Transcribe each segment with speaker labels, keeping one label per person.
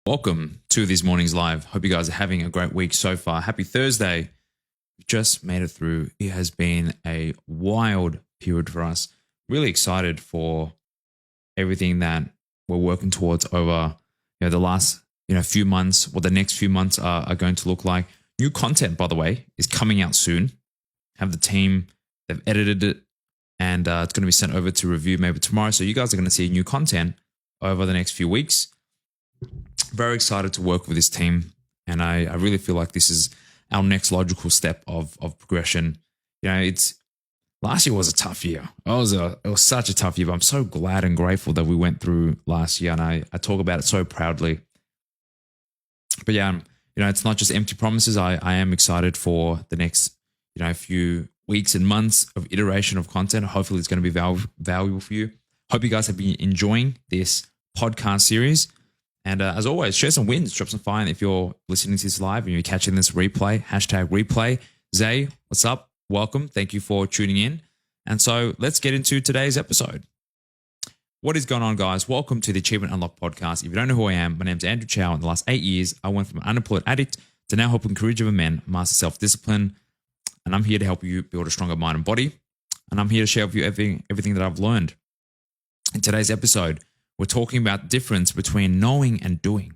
Speaker 1: Welcome to this morning's live. Hope you guys are having a great week so far. Happy Thursday. We've just made it through. It has been a wild period for us. Really excited for everything that we're working towards over the last few months, what the next few months are going to look like. New content, by the way, is coming out soon. Have the team, they've edited it, and it's going to be sent over to review maybe tomorrow. So you guys are going to see new content over the next few weeks. Very excited to work with this team, and I really feel like this is our next logical step of progression. Last year was a tough year. It was such a tough year, but I'm so glad and grateful that we went through last year, and I talk about it so proudly. But it's not just empty promises. I am excited for the next few weeks and months of iteration of content. Hopefully it's going to be valuable for you. Hope you guys have been enjoying this podcast series. And as always, share some wins, drop some fire. If you're listening to this live and you're catching this replay, #replay. Zay, what's up? Welcome. Thank you for tuning in. And so let's get into today's episode. What is going on, guys? Welcome to the Achievement Unlocked podcast. If you don't know who I am, my name is Andrew Chau. In the last 8 years, I went from an unemployed addict to now helping career-driven men master self-discipline. And I'm here to help you build a stronger mind and body. And I'm here to share with you everything that I've learned. In today's episode, we're talking about the difference between knowing and doing.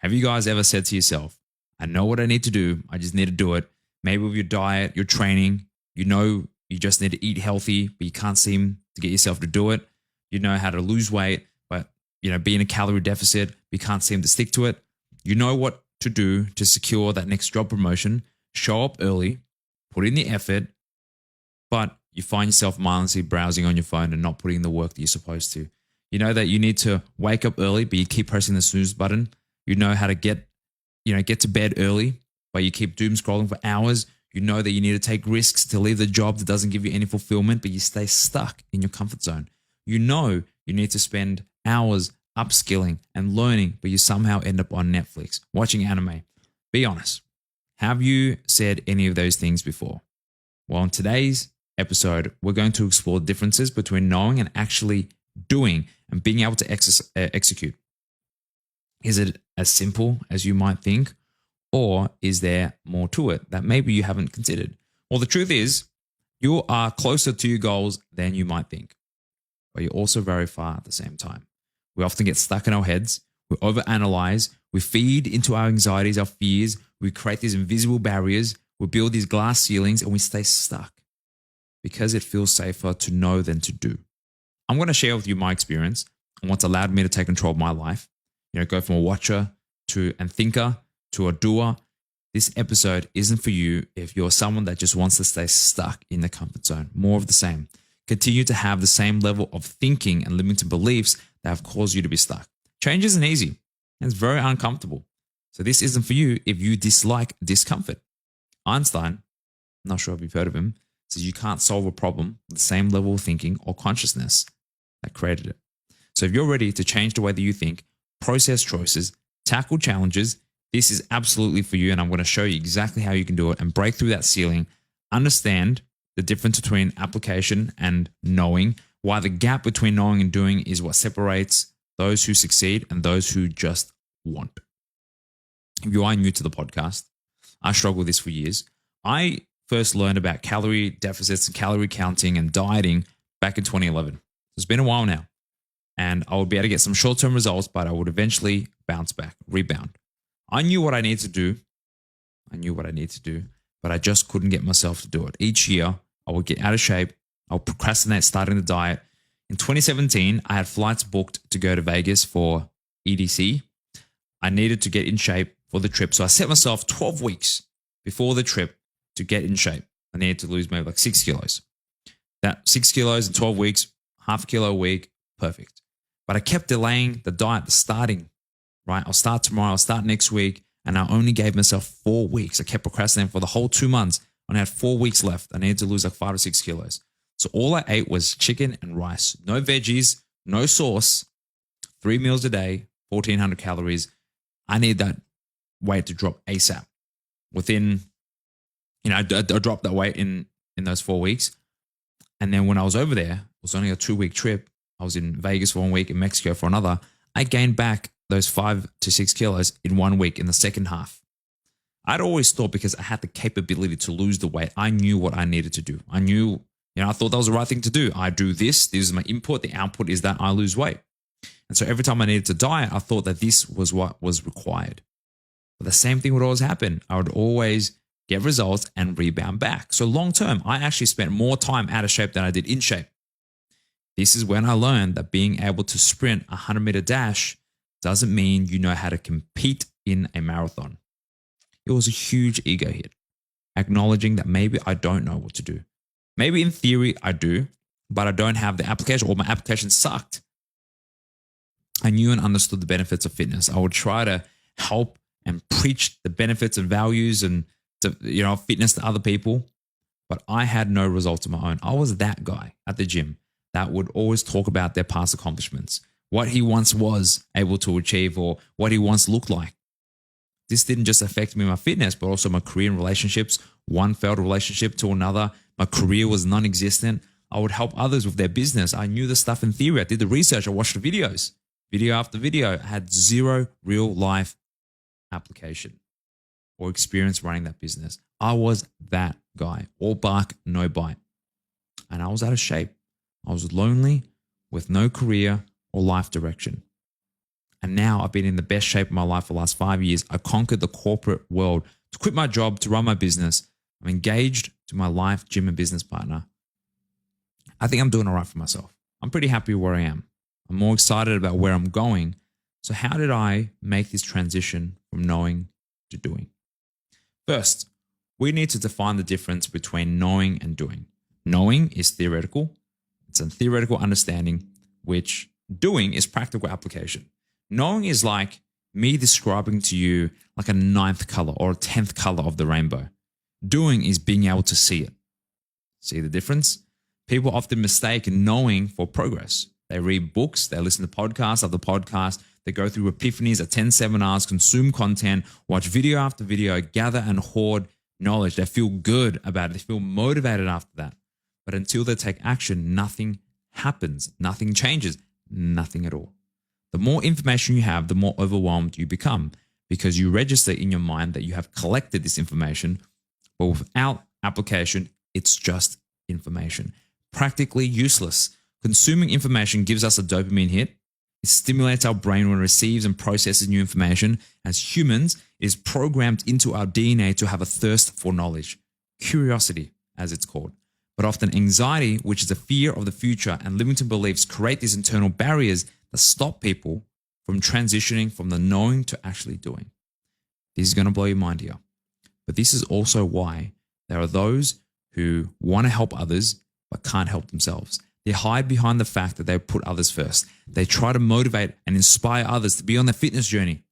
Speaker 1: Have you guys ever said to yourself, I know what I need to do, I just need to do it? Maybe with your diet, your training, you just need to eat healthy, but you can't seem to get yourself to do it. You know how to lose weight, but be in a calorie deficit, but you can't seem to stick to it. You know what to do to secure that next job promotion, show up early, put in the effort, but you find yourself mindlessly browsing on your phone and not putting in the work that you're supposed to. You know that you need to wake up early, but you keep pressing the snooze button. You know how to get to bed early, but you keep doom scrolling for hours. You know that you need to take risks to leave the job that doesn't give you any fulfillment, but you stay stuck in your comfort zone. You know you need to spend hours upskilling and learning, but you somehow end up on Netflix watching anime. Be honest. Have you said any of those things before? Well, in today's episode, we're going to explore differences between knowing and actually doing and being able to execute. Is it as simple as you might think, or is there more to it that maybe you haven't considered? Well, the truth is, you are closer to your goals than you might think, but you're also very far at the same time. We often get stuck in our heads, we overanalyze, we feed into our anxieties, our fears, we create these invisible barriers, we build these glass ceilings, and we stay stuck because it feels safer to know than to do. I'm going to share with you my experience and what's allowed me to take control of my life. Go from a watcher and thinker to a doer. This episode isn't for you if you're someone that just wants to stay stuck in the comfort zone. More of the same. Continue to have the same level of thinking and limiting beliefs that have caused you to be stuck. Change isn't easy and it's very uncomfortable. So this isn't for you if you dislike discomfort. Einstein, I'm not sure if you've heard of him, says you can't solve a problem with the same level of thinking or consciousness that created it. So if you're ready to change the way that you think, process choices, tackle challenges, this is absolutely for you. And I'm going to show you exactly how you can do it and break through that ceiling, understand the difference between application and knowing, why the gap between knowing and doing is what separates those who succeed and those who just want. If you are new to the podcast, I struggled with this for years. I first learned about calorie deficits and calorie counting and dieting back in 2011. It's been a while now. And I would be able to get some short-term results, but I would eventually bounce back, rebound. I knew what I needed to do. But I just couldn't get myself to do it. Each year, I would get out of shape. I would procrastinate starting the diet. In 2017, I had flights booked to go to Vegas for EDC. I needed to get in shape for the trip. So I set myself 12 weeks before the trip to get in shape. I needed to lose maybe like 6 kilos. That 6 kilos in 12 weeks, half a kilo a week, perfect. But I kept delaying the diet, the starting, right? I'll start tomorrow, I'll start next week. And I only gave myself 4 weeks. I kept procrastinating for the whole 2 months. And I had 4 weeks left. I needed to lose like 5 or 6 kilos. So all I ate was chicken and rice. No veggies, no sauce, 3 meals a day, 1,400 calories. I need that weight to drop ASAP. Within, I dropped that weight in those 4 weeks. And then when I was over there, it was only a 2-week trip. I was in Vegas for 1 week, in Mexico for another. I gained back those 5 to 6 kilos in 1 week in the second half. I'd always thought because I had the capability to lose the weight, I knew what I needed to do. I knew, I thought that was the right thing to do. I do this is my input. The output is that I lose weight. And so every time I needed to diet, I thought that this was what was required. But the same thing would always happen. I would always get results and rebound back. So long term, I actually spent more time out of shape than I did in shape. This is when I learned that being able to sprint a 100-meter dash doesn't mean you know how to compete in a marathon. It was a huge ego hit, acknowledging that maybe I don't know what to do. Maybe in theory I do, but I don't have the application, or my application sucked. I knew and understood the benefits of fitness. I would try to help and preach the benefits and values and fitness to other people, but I had no results of my own. I was that guy at the gym that would always talk about their past accomplishments, what he once was able to achieve or what he once looked like. This didn't just affect me in my fitness, but also my career and relationships. One failed relationship to another. My career was non-existent. I would help others with their business. I knew the stuff in theory. I did the research. I watched the videos. Video after video. I had zero real life application or experience running that business. I was that guy. All bark, no bite. And I was out of shape. I was lonely with no career or life direction. And now I've been in the best shape of my life for the last 5 years. I conquered the corporate world to quit my job, to run my business. I'm engaged to my life, gym, and business partner. I think I'm doing all right for myself. I'm pretty happy where I am. I'm more excited about where I'm going. So how did I make this transition from knowing to doing? First, we need to define the difference between knowing and doing. Knowing is theoretical. It's a theoretical understanding, which doing is practical application. Knowing is like me describing to you like a 9th color or a 10th color of the rainbow. Doing is being able to see it. See the difference? People often mistake knowing for progress. They read books, they listen to podcasts after podcasts, they go through epiphanies, attend seminars, consume content, watch video after video, gather and hoard knowledge. They feel good about it. They feel motivated after that. But until they take action, nothing happens. Nothing changes. Nothing at all. The more information you have, the more overwhelmed you become because you register in your mind that you have collected this information, but without application, it's just information. Practically useless. Consuming information gives us a dopamine hit. It stimulates our brain when it receives and processes new information. As humans, it is programmed into our DNA to have a thirst for knowledge. Curiosity, as it's called. But often anxiety, which is a fear of the future, and limiting beliefs create these internal barriers that stop people from transitioning from the knowing to actually doing. This is going to blow your mind here. But this is also why there are those who want to help others but can't help themselves. They hide behind the fact that they put others first. They try to motivate and inspire others to be on their fitness journey,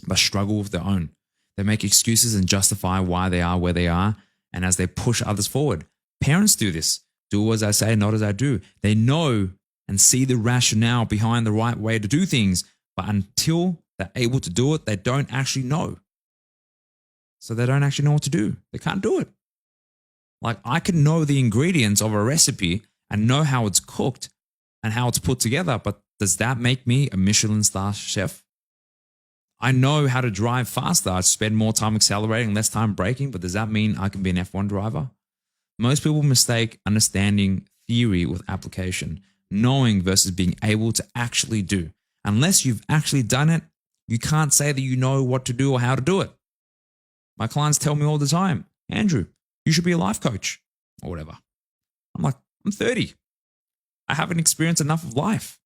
Speaker 1: but struggle with their own. They make excuses and justify why they are where they are, and as they push others forward. Parents do this. Do as I say, not as I do. They know and see the rationale behind the right way to do things, but until they're able to do it, they don't actually know. So they don't actually know what to do. They can't do it. Like I can know the ingredients of a recipe and know how it's cooked and how it's put together, but does that make me a Michelin star chef? I know how to drive faster. I spend more time accelerating, less time braking, but does that mean I can be an F1 driver? Most people mistake understanding theory with application, knowing versus being able to actually do. Unless you've actually done it, you can't say that you know what to do or how to do it. My clients tell me all the time, Andrew, you should be a life coach or whatever. I'm like, I'm 30. I haven't experienced enough of life.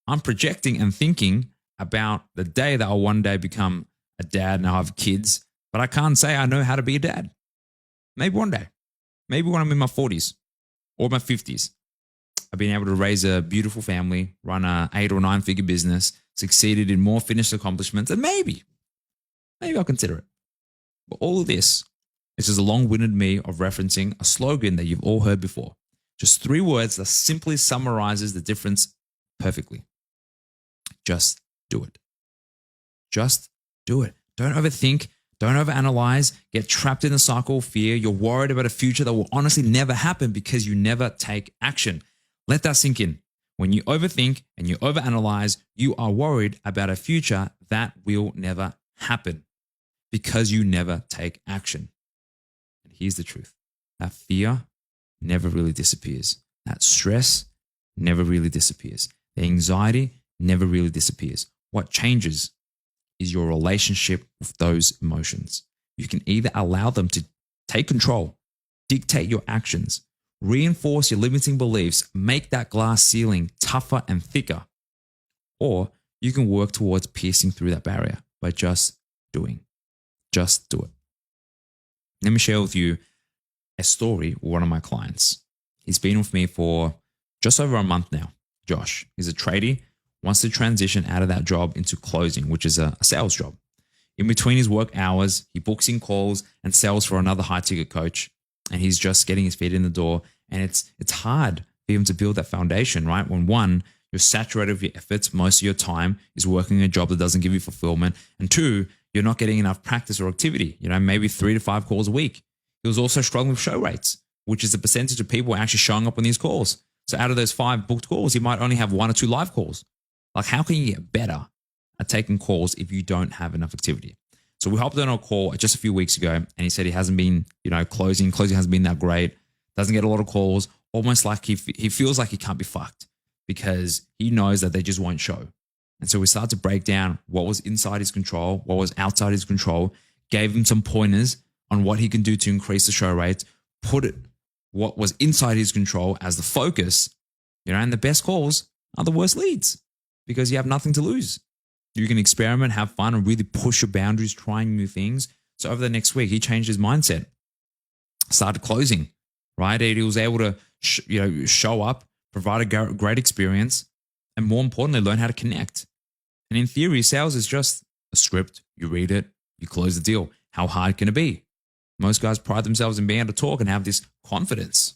Speaker 1: I'm projecting and thinking about the day that I'll one day become a dad and I'll have kids, but I can't say I know how to be a dad. Maybe one day. Maybe when I'm in my 40s or my 50s. I've been able to raise a beautiful family, run a 8 or 9 figure business, succeeded in more finished accomplishments, and maybe I'll consider it. But all of this is just a long-winded me of referencing a slogan that you've all heard before. Just 3 words that simply summarizes the difference perfectly. Just do it. Just do it. Don't overthink. Don't overanalyze. Get trapped in the cycle of fear. You're worried about a future that will honestly never happen because you never take action. Let that sink in. When you overthink and you overanalyze, you are worried about a future that will never happen because you never take action. And here's the truth. That fear never really disappears. That stress never really disappears. The anxiety never really disappears. What changes is your relationship with those emotions. You can either allow them to take control, dictate your actions, reinforce your limiting beliefs, make that glass ceiling tougher and thicker, or you can work towards piercing through that barrier by just doing. Just do it. Let me share with you a story with one of my clients. He's been with me for just over a month now. Josh, he's a tradie, wants to transition out of that job into closing, which is a sales job. In between his work hours, he books in calls and sells for another high-ticket coach, and he's just getting his feet in the door. And it's hard for him to build that foundation, right? When one, you're saturated with your efforts, most of your time is working a job that doesn't give you fulfillment, and two, you're not getting enough practice or activity, maybe 3 to 5 calls a week. He was also struggling with show rates, which is the percentage of people actually showing up on these calls. So out of those 5 booked calls, you might only have 1 or 2 live calls. Like, how can you get better at taking calls if you don't have enough activity? So we hopped on a call just a few weeks ago, and he said he hasn't been, closing hasn't been that great, doesn't get a lot of calls, almost like he feels like he can't be fucked because he knows that they just won't show. And so we started to break down what was inside his control, what was outside his control, gave him some pointers on what he can do to increase the show rates, put what was inside his control as the focus, and the best calls are the worst leads because you have nothing to lose. You can experiment, have fun, and really push your boundaries, trying new things. So over the next week, he changed his mindset, started closing, right? He was able to show up, provide a great experience, and more importantly, learn how to connect. And in theory, sales is just a script. You read it, you close the deal. How hard can it be? Most guys pride themselves in being able to talk and have this confidence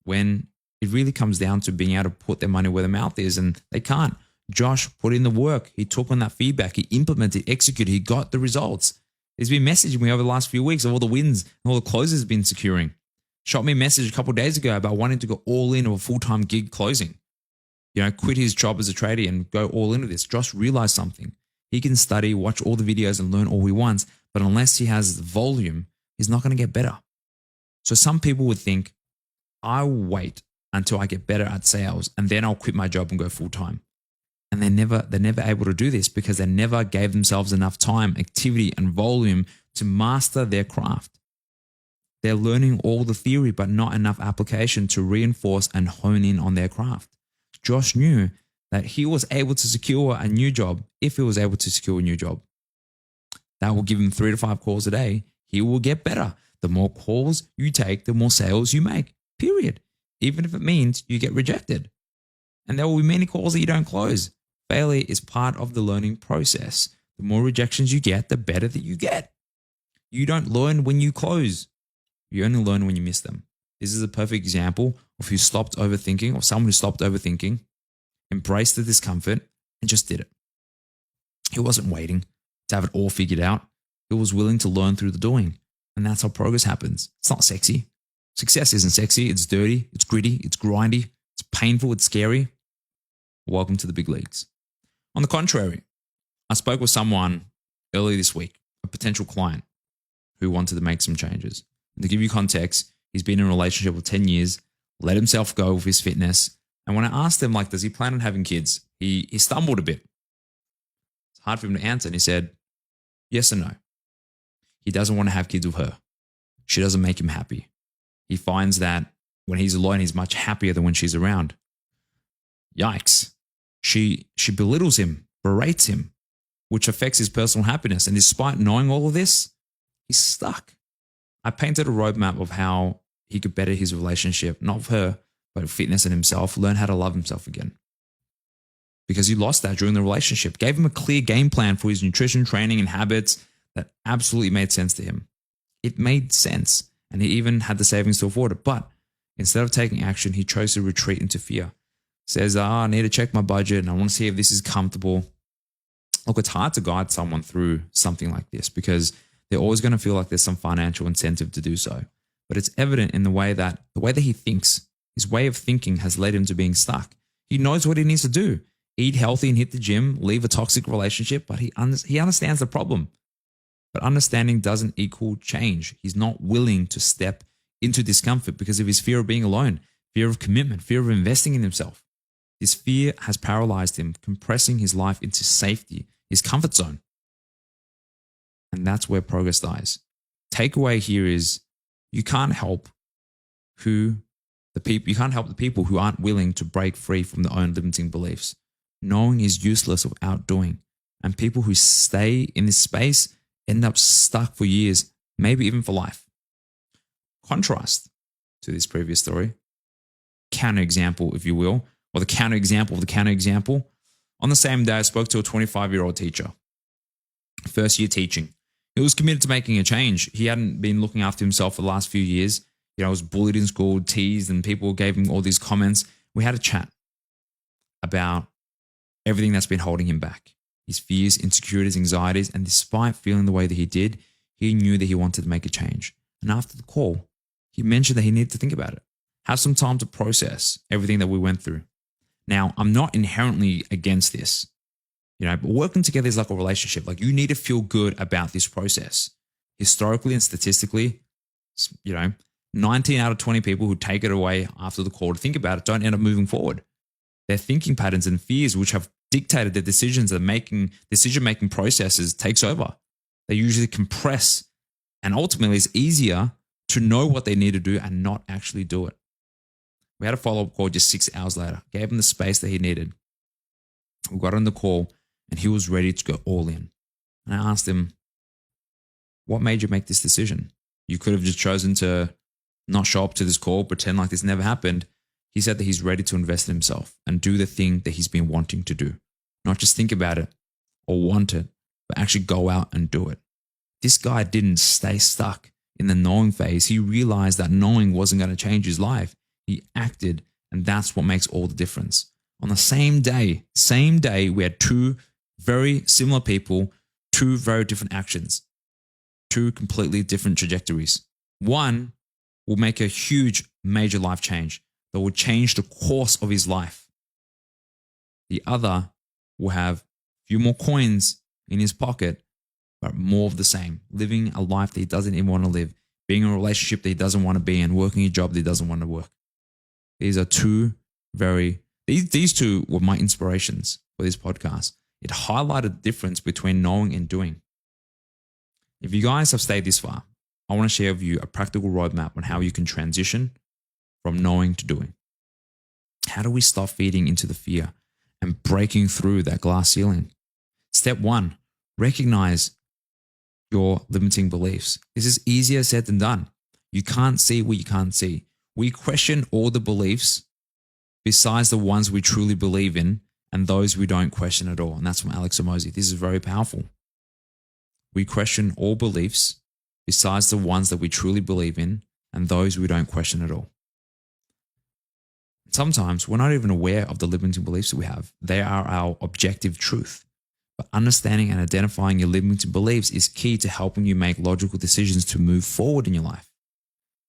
Speaker 1: when it really comes down to being able to put their money where their mouth is, and they can't. Josh put in the work. He took on that feedback. He implemented, executed. He got the results. He's been messaging me over the last few weeks of all the wins and all the closes he's been securing. Shot me a message a couple of days ago about wanting to go all in of a full-time gig closing. Quit his job as a trader and go all into this. Josh realized something. He can study, watch all the videos and learn all he wants, but unless he has the volume, he's not going to get better. So some people would think, I'll wait until I get better at sales and then I'll quit my job and go full-time. And they're never able to do this because they never gave themselves enough time, activity, and volume to master their craft. They're learning all the theory, but not enough application to reinforce and hone in on their craft. Josh knew that he was able to secure a new job if he was able to secure a new job. That will give him 3 to 5 calls a day. He will get better. The more calls you take, the more sales you make, period. Even if it means you get rejected. And there will be many calls that you don't close. Failure is part of the learning process. The more rejections you get, the better that you get. You don't learn when you close. You only learn when you miss them. This is a perfect example of who stopped overthinking, or someone who stopped overthinking, embraced the discomfort, and just did it. He wasn't waiting to have it all figured out. He was willing to learn through the doing. And that's how progress happens. It's not sexy. Success isn't sexy. It's dirty. It's gritty. It's grindy. It's painful. It's scary. Welcome to the big leagues. On the contrary, I spoke with someone earlier this week, a potential client who wanted to make some changes. And to give you context, he's been in a relationship for 10 years, let himself go with his fitness. And when I asked him, does he plan on having kids? He stumbled a bit. It's hard for him to answer. And he said, yes and no. He doesn't want to have kids with her. She doesn't make him happy. He finds that when he's alone, he's much happier than when she's around. Yikes. She belittles him, berates him, which affects his personal happiness. And despite knowing all of this, he's stuck. I painted a roadmap of how he could better his relationship, not with her, but with fitness and himself, learn how to love himself again. Because he lost that during the relationship. Gave him a clear game plan for his nutrition, training, and habits that absolutely made sense to him. It made sense. And he even had the savings to afford it. But instead of taking action, he chose to retreat into fear. Says, I need to check my budget and I want to see if this is comfortable. Look, it's hard to guide someone through something like this because they're always going to feel like there's some financial incentive to do so. But it's evident in the way that he thinks, his way of thinking has led him to being stuck. He knows what he needs to do. Eat healthy and hit the gym, leave a toxic relationship, but he understands the problem. But understanding doesn't equal change. He's not willing to step into discomfort because of his fear of being alone, fear of commitment, fear of investing in himself. This fear has paralyzed him, compressing his life into safety, his comfort zone. And that's where progress dies. Takeaway here is you can't help the people who aren't willing to break free from their own limiting beliefs. Knowing is useless without doing. And people who stay in this space end up stuck for years, maybe even for life. Contrast to this previous story, counterexample, if you will, or the counterexample of the counterexample. On the same day, I spoke to a 25-year-old teacher, first year teaching. He was committed to making a change. He hadn't been looking after himself for the last few years. Was bullied in school, teased, and people gave him all these comments. We had a chat about everything that's been holding him back. His fears, insecurities, anxieties, and despite feeling the way that he did, he knew that he wanted to make a change. And after the call, he mentioned that he needed to think about it, have some time to process everything that we went through. Now, I'm not inherently against this, but working together is like a relationship. Like, you need to feel good about this process. Historically and statistically, 19 out of 20 people who take it away after the call to think about it don't end up moving forward. Their thinking patterns and fears, which have dictated their decisions and decision-making processes, takes over. They usually compress, and ultimately it's easier to know what they need to do and not actually do it. We had a follow-up call just 6 hours later, gave him the space that he needed. We got on the call and he was ready to go all in. And I asked him, what made you make this decision? You could have just chosen to not show up to this call, pretend like this never happened. He said that he's ready to invest in himself and do the thing that he's been wanting to do. Not just think about it or want it, but actually go out and do it. This guy didn't stay stuck in the knowing phase. He realized that knowing wasn't going to change his life. He acted, and that's what makes all the difference. On the same day, we had two very similar people, two very different actions, two completely different trajectories. One will make a huge, major life change that will change the course of his life. The other will have a few more coins in his pocket, but more of the same, living a life that he doesn't even want to live, being in a relationship that he doesn't want to be in, working a job that he doesn't want to work. These are these two were my inspirations for this podcast. It highlighted the difference between knowing and doing. If you guys have stayed this far, I want to share with you a practical roadmap on how you can transition from knowing to doing. How do we stop feeding into the fear and breaking through that glass ceiling? Step 1, recognize your limiting beliefs. This is easier said than done. You can't see what you can't see. We question all the beliefs besides the ones we truly believe in and those we don't question at all. And that's from Alex Hormozi. This is very powerful. We question all beliefs besides the ones that we truly believe in and those we don't question at all. Sometimes we're not even aware of the limiting beliefs that we have. They are our objective truth. But understanding and identifying your limiting beliefs is key to helping you make logical decisions to move forward in your life.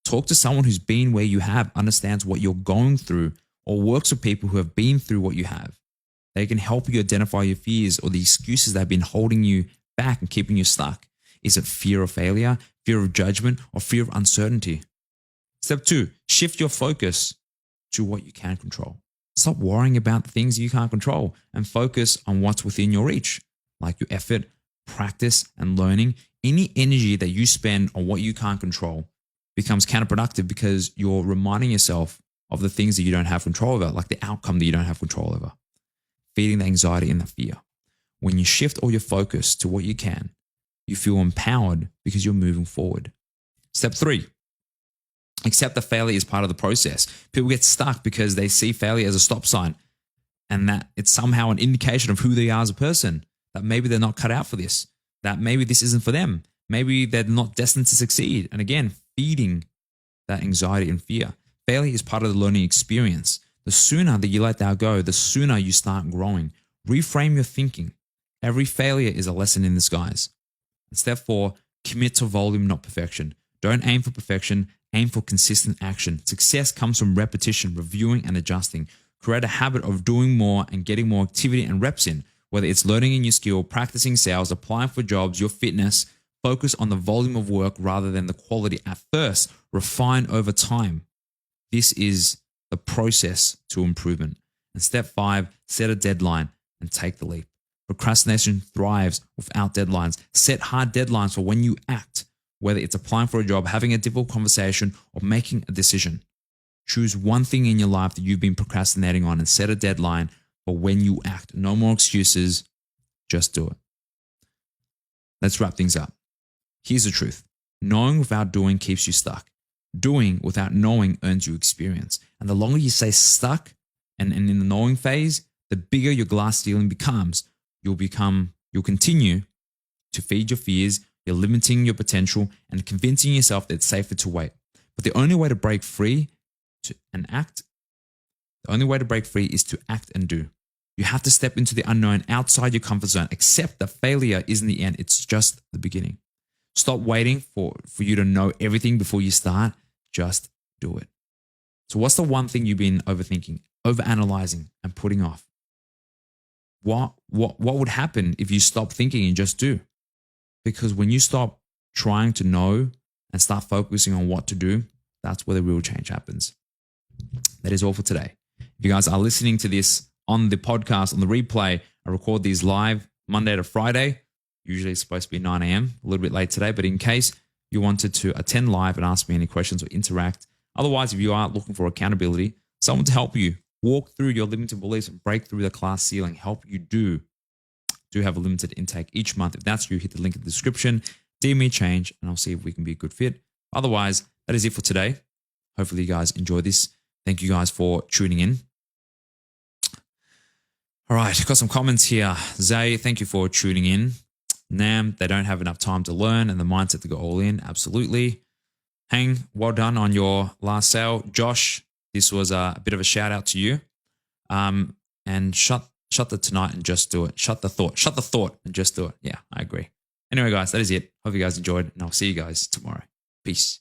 Speaker 1: Talk to someone who's been where you have, understands what you're going through, or works with people who have been through what you have. They can help you identify your fears or the excuses that have been holding you back and keeping you stuck. Is it fear of failure, fear of judgment, or fear of uncertainty? Step 2, shift your focus to what you can control. Stop worrying about the things you can't control and focus on what's within your reach, like your effort, practice, and learning. Any energy that you spend on what you can't control becomes counterproductive because you're reminding yourself of the things that you don't have control over, like the outcome that you don't have control over, feeding the anxiety and the fear. When you shift all your focus to what you can, you feel empowered because you're moving forward. Step 3, accept that failure is part of the process. People get stuck because they see failure as a stop sign and that it's somehow an indication of who they are as a person, that maybe they're not cut out for this, that maybe this isn't for them, maybe they're not destined to succeed. And again, feeding that anxiety and fear. Failure is part of the learning experience. The sooner that you let that go, the sooner you start growing. Reframe your thinking. Every failure is a lesson in disguise. Step 4, commit to volume, not perfection. Don't aim for perfection, aim for consistent action. Success comes from repetition, reviewing, and adjusting. Create a habit of doing more and getting more activity and reps in, whether it's learning a new skill, practicing sales, applying for jobs, your fitness. Focus on the volume of work rather than the quality at first. Refine over time. This is the process to improvement. And step 5, set a deadline and take the leap. Procrastination thrives without deadlines. Set hard deadlines for when you act, whether it's applying for a job, having a difficult conversation, or making a decision. Choose one thing in your life that you've been procrastinating on and set a deadline for when you act. No more excuses. Just do it. Let's wrap things up. Here's the truth. Knowing without doing keeps you stuck. Doing without knowing earns you experience. And the longer you stay stuck and in the knowing phase, the bigger your glass ceiling becomes. You'll continue to feed your fears. You're limiting your potential and convincing yourself that it's safer to wait. But the only way to break free is to act and do. You have to step into the unknown outside your comfort zone. Accept that failure isn't the end. It's just the beginning. Stop waiting for you to know everything before you start. Just do it. So what's the one thing you've been overthinking, overanalyzing, and putting off? What would happen if you stop thinking and just do? Because when you stop trying to know and start focusing on what to do, that's where the real change happens. That is all for today. If you guys are listening to this on the podcast, on the replay, I record these live Monday to Friday. Usually it's supposed to be 9 a.m., a little bit late today, but in case you wanted to attend live and ask me any questions or interact. Otherwise, if you are looking for accountability, someone to help you walk through your limiting beliefs and break through the class ceiling, help you do have a limited intake each month. If that's you, hit the link in the description, DM me a change, and I'll see if we can be a good fit. Otherwise, that is it for today. Hopefully you guys enjoy this. Thank you guys for tuning in. All right, got some comments here. Zay, thank you for tuning in. Nam, they don't have enough time to learn and the mindset to go all in. Absolutely. Hang, well done on your last sale. Josh, this was a bit of a shout out to you. And shut the tonight and just do it. Shut the thought and just do it. Yeah, I agree. Anyway, guys, that is it. Hope you guys enjoyed, and I'll see you guys tomorrow. Peace.